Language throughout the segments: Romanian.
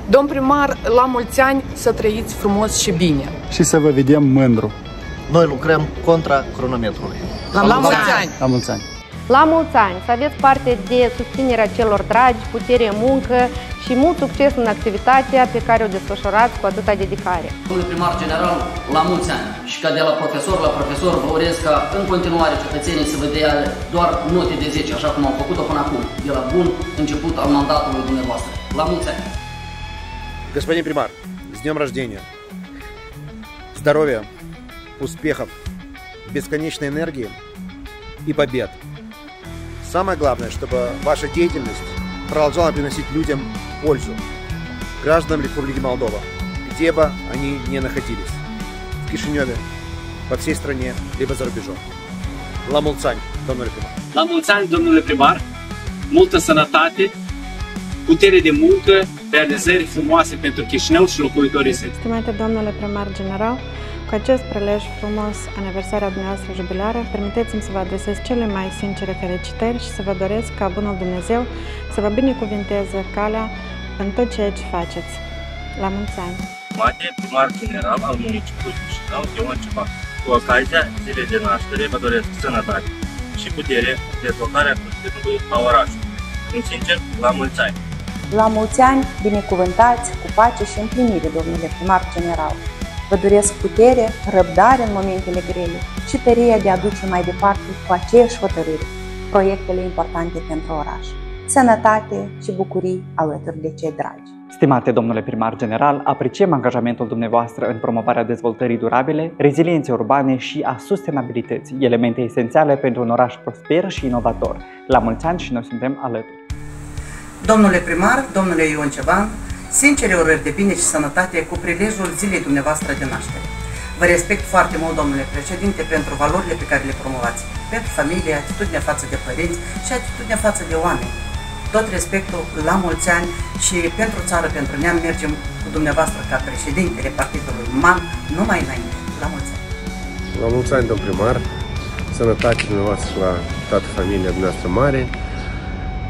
Domn primar, la mulți ani, să trăiți frumos și bine. Și să vă vedem mândru. Noi lucrăm contra cronometrului. La mulți ani! La mulți ani! La mulți ani! Să aveți parte de susținerea celor dragi, putere în muncă și mult succes în activitatea pe care o desfășurați cu atâta dedicare. Domnule primar general, la mulți ani! Și ca de la profesor la profesor vă urez ca în continuare cetățenii să vă dea doar note de 10, așa cum au făcut-o până acum, de la bun început al mandatului dumneavoastră. La mulți ani! Господин примар, с днем рождения! Здоровья, успехов, бесконечной энергии и побед. Самое главное, чтобы ваша деятельность продолжала приносить людям пользу, гражданам Республики Молдова, где бы они ни находились, в Кишиневе, по всей стране, либо за рубежом. La mulți ani, domnule primar! La mulți ani, domnule primar! Multă sănătate, putere de muncă, realizări frumoase pentru Chișinău și locuitorii săi. Stimate domnule primar general, cu acest prelej frumos, aniversarea dumneavoastră jubilară, permiteți-mi să vă adresez cele mai sincere felicitări și să vă doresc ca bunul Dumnezeu să vă binecuvinteze calea în tot ceea ce faceți. La mulți ani! Stimate primar general al municipiului Chișinău, Ion Ceban, cu ocazia zilei de naștere vă doresc sănătate și putere în dezvoltarea culturului a orașului. Sincer, la mulți ani! La mulți ani, binecuvântați, cu pace și împlinire, domnule primar general. Vă doresc putere, răbdare în momentele grele și tăria de a duce mai departe cu aceeași hotărâre proiectele importante pentru oraș. Sănătate și bucurii alături de cei dragi. Stimate domnule primar general, apreciem angajamentul dumneavoastră în promovarea dezvoltării durabile, rezilienței urbane și a sustenabilității, elemente esențiale pentru un oraș prosper și inovator. La mulți ani și noi suntem alături. Domnule primar, domnule Ion Ceban, sincere urări de bine și sănătate cu prilejul zilei dumneavoastră de naștere. Vă respect foarte mult, domnule președinte, pentru valorile pe care le promovați, pentru familie, atitudinea față de părinți și atitudinea față de oameni. Tot respectul, la mulți ani și pentru țară, pentru neam, mergem cu dumneavoastră ca președintele partidului MAN numai înainte. La mulți ani! La mulți ani, domn primar, sănătate dumneavoastră și la toată familia dumneavoastră mare,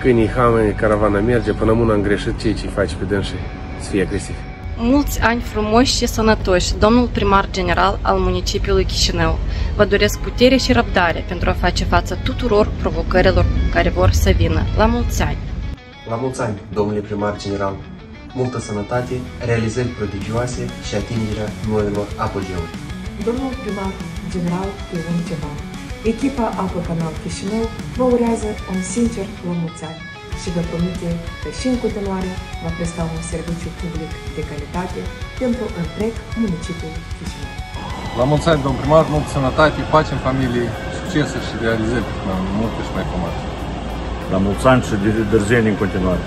câinii, hameni, caravana merge, până mână am greșit ceea ce face pe dânsii să fie agresivi. Mulți ani frumoși și sănătoși, domnul primar general al municipiului Chișinău. Vă doresc putere și răbdare pentru a face față tuturor provocărilor care vor să vină. La mulți ani! La mulți ani, domnule primar general! Multă sănătate, realizări prodigioase și atingerea noilor apogeuri. Domnul primar general Ion Ceban, echipa Apă Canal Chișinău vă urează un sincer la mulți ani și vă promite că și în continuare va presta un serviciu public de calitate pentru întreg municipiul Chișinău. La mulți ani, domn primar, multă sănătate, pace în familie, succese și realizări multe și mai frumoase. La mulți ani și dârzenie în continuare.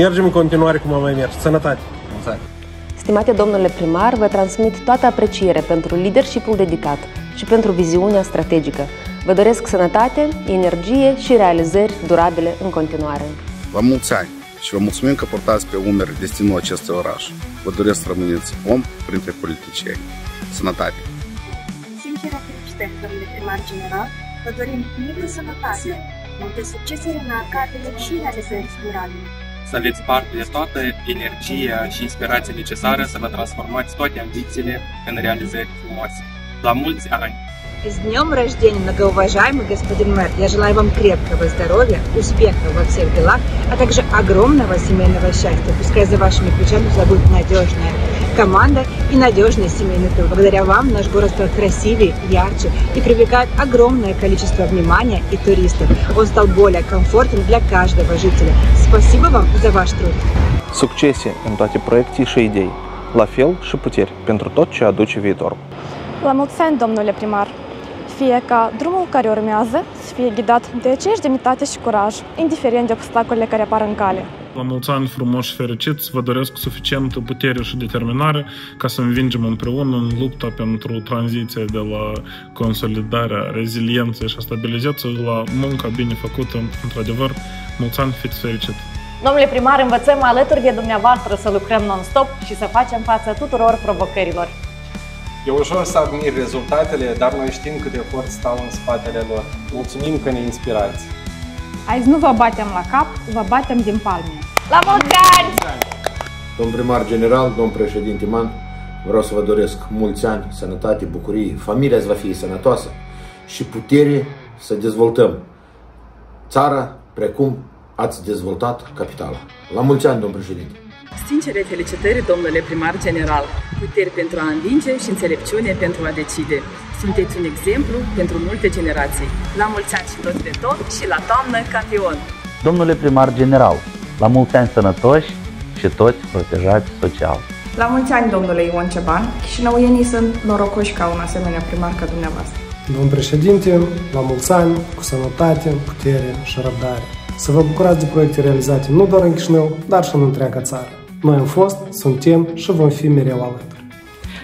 Mergem în continuare cum am mai mers. Sănătate! Mulți ani! Stimate domnule primar, vă transmit toată aprecierea pentru leadership-ul dedicat și pentru viziunea strategică. Vă doresc sănătate, energie și realizări durabile în continuare. La mulți ani și vă mulțumim că portați pe umeri destinul acestui oraș. Vă doresc să rămâneți om printre politicieni. Sănătate! Sincere felicitări, domnule primar general, vă dorim multă sănătate, multe succese remarcabile și realizări durabile. Să aveți parte de toată energia și inspirația necesară să vă transformați toate ambițiile în realizări frumoase. La mulți ani! С днем рождения, многоуважаемый господин мэр! Я желаю вам крепкого здоровья, успехов во всех делах, а также огромного семейного счастья. Пускай за вашими плечами всегда будет надежная команда и надежный семейный тыл. Благодаря вам наш город стал красивее, ярче и привлекает огромное количество внимания и туристов. Он стал более комфортен для каждого жителя. Спасибо вам за ваш труд! Succese în toate proiecții și idei, la fel și puteri pentru tot ce aduce viitorul. La mulți ani, domnule primar! Fie ca drumul care urmează să fie ghidat de aceeași demnitate și curaj, indiferent de obstacolele care apar în cale. La mulți ani frumoși și fericiți, vă doresc suficientă putere și determinare ca să învingem împreună în lupta pentru tranziția de la consolidarea rezilienței și a stabilizației la munca bine făcută. Într-adevăr, mulți ani, fiți fericiți! Domnule primar, învățăm alături de dumneavoastră să lucrăm non-stop și să facem față tuturor provocărilor. E ușor să admiri rezultatele, dar noi știm cât efort stau în spatele lor. Mulțumim că ne inspirați! Azi nu vă batem la cap, vă batem din palme! La mulți ani! Domn primar general, domn președinte Man, vreau să vă doresc mulți ani, sănătate, bucurie, familia să va fi sănătoasă și putere să dezvoltăm țara precum ați dezvoltat capitala. La mulți ani, domn președinte! Sincere felicitări, domnule primar general! Puteri pentru a învinge și înțelepciune pentru a decide. Sunteți un exemplu pentru multe generații. La mulți ani și toți de tot și la toamnă campion! Domnule primar general, la mulți ani sănătoși și toți protejați social! La mulți ani, domnule Ion Ceban, chișinăuienii sunt norocoși ca un asemenea primar ca dumneavoastră. Domn președinte, la mulți ani, cu sănătate, putere și răbdare. Să vă bucurați de proiecte realizate nu doar în Chișinău, dar și în întreaga țară. Noi am fost, suntem și vom fi mereu alături.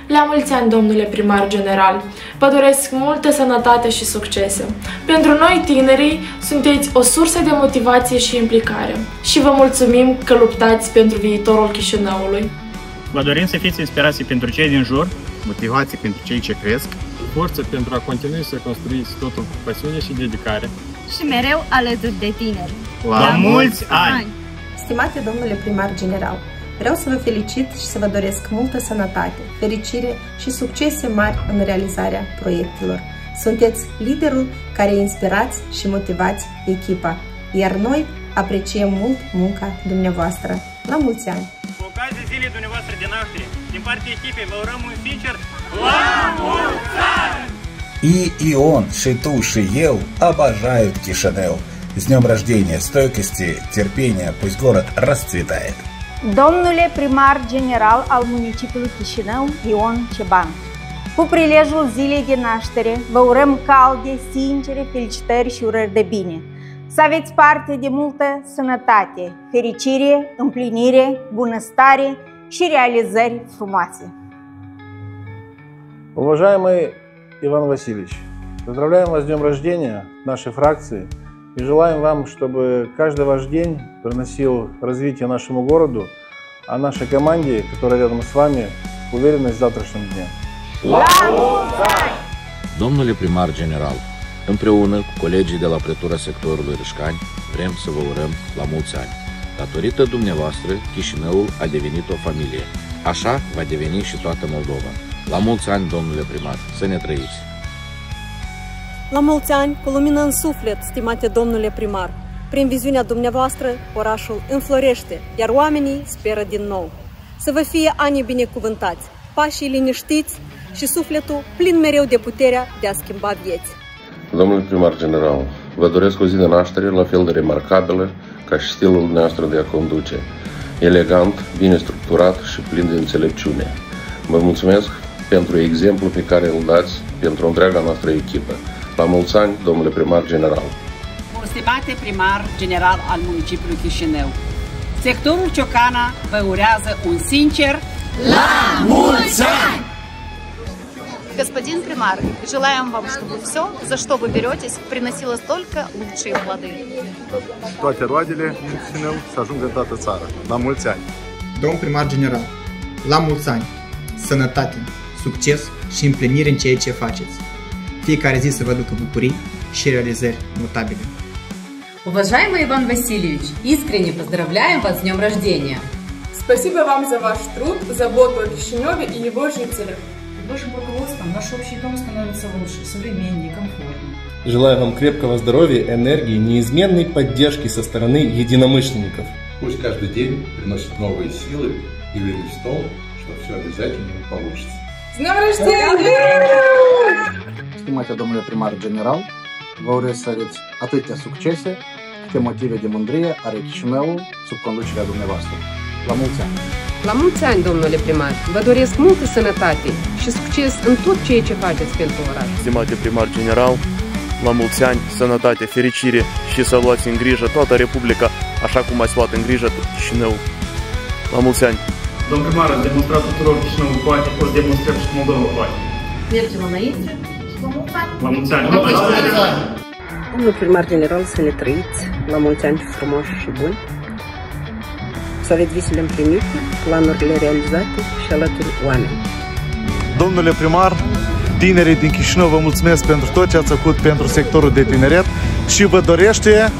La mulți ani, domnule primar general, vă doresc multă sănătate și succese. Pentru noi, tinerii, sunteți o sursă de motivație și implicare și vă mulțumim că luptați pentru viitorul Chișinăului. Vă dorim să fiți inspirații pentru cei din jur, motivații pentru cei ce cresc, forță pentru a continui să construiți totul cu pasiune și dedicare. Și mereu alături de tineri. La mulți ani! Stimate domnule primar general, vreau să vă felicit și să vă doresc multă sănătate, fericire și succese mari în realizarea proiectelor. Sunteți liderul care inspirați și motivați echipa, iar noi apreciem mult munca dumneavoastră. La mulți ani! Cu ocazia zilei dumneavoastră de naștere, din partea echipei vă urăm un sincer la mulți ani! И он, и ты, и eu обожают Кишинев. С днем рождения, стойкости, терпения, пусть город расцветает. Domnule primar general al municipiului Chișinău, Ion Ceban, cu prilejul zilei de naștere, vă urăm calde, sincere felicitări și urări de bine. Să aveți parte de multă sănătate, fericire, împlinire, bunăstare și realizări frumoase. Уважаемый Иван Васильевич, поздравляем вас с днем рождения нашей фракции и желаем вам, чтобы каждый ваш день приносил развитие нашему городу, а нашей команде, которая рядом с вами, уверенность в завтрашнем дне. Domnule primar general, împreună cu colegii de la pretura sectorului Râșcani, vrem să vă urăm la mulți ani. Datorită dumneavoastră, Chișinăul a devenit o familie. Așa va deveni și toată Moldova. La mulți ani, domnule primar, să ne trăiți! La mulți ani, cu lumină în suflet, stimate domnule primar! Prin viziunea dumneavoastră, orașul înflorește, iar oamenii speră din nou. Să vă fie ani binecuvântați, pașii liniștiți și sufletul plin mereu de puterea de a schimba vieți. Domnule primar general, vă doresc o zi de naștere la fel de remarcabilă ca și stilul nostru de a conduce. Elegant, bine structurat și plin de înțelepciune. Vă mulțumesc pentru exemplu pe care îl dați pentru întreaga noastră echipă. La mulți ani, domnule primar general! Stimate primar general al municipiului Chișinău, sectorul Ciocana vă urează un sincer la mulți ani! Господин примар, желаем вам, чтобы все, за что вы беретесь, приносило столько лучшие плоды. Toate roadele din Chișinău să ajungă în toată țara. La mulți ani! Domn primar general, la mulți ani! Sănătate, succes și împlinire în ceea ce faceți. Fiecare zi să vă ducă bucurii și реализări notabile. Уважаемый Иван Васильевич, искренне поздравляем вас с днем рождения! Спасибо вам за ваш труд, заботу о Кишиневе и его жителях. Вашим руководством наш общий дом становится лучше, современнее, комфортнее. Желаю вам крепкого здоровья, энергии, неизменной поддержки со стороны единомышленников. Пусть каждый день приносит новые силы и уверенность в том, что все обязательно получится. С днем рождения! Stimate domnule primar general, vă urez să aveți atâtea succese, câte motive de mândrie are Chișinăul sub conducerea dumneavoastră. La mulți ani! La mulți ani, domnule primar! Vă doresc multă sănătate și succes în tot ceea ce faceți pentru oraș. Stimate primar general, la mulți ani, sănătate, fericire și să luați în grijă toată Republica, așa cum ați luat în grijă tot Chișinăul. La mulți ani! Domn primar, ați demonstrat tuturor Chișinăul poate, o să demonstrăm și Moldova poate. Mergem înainte! La mulți ani! Domnul primar general, să ne trăiți, la mulți ani frumoși și buni, să aveți visele împlinite, planurile realizate și alături oameni. Domnule primar, tinerii din Chișinău, vă mulțumesc pentru tot ce ați făcut pentru sectorul de tineret și vă dorește...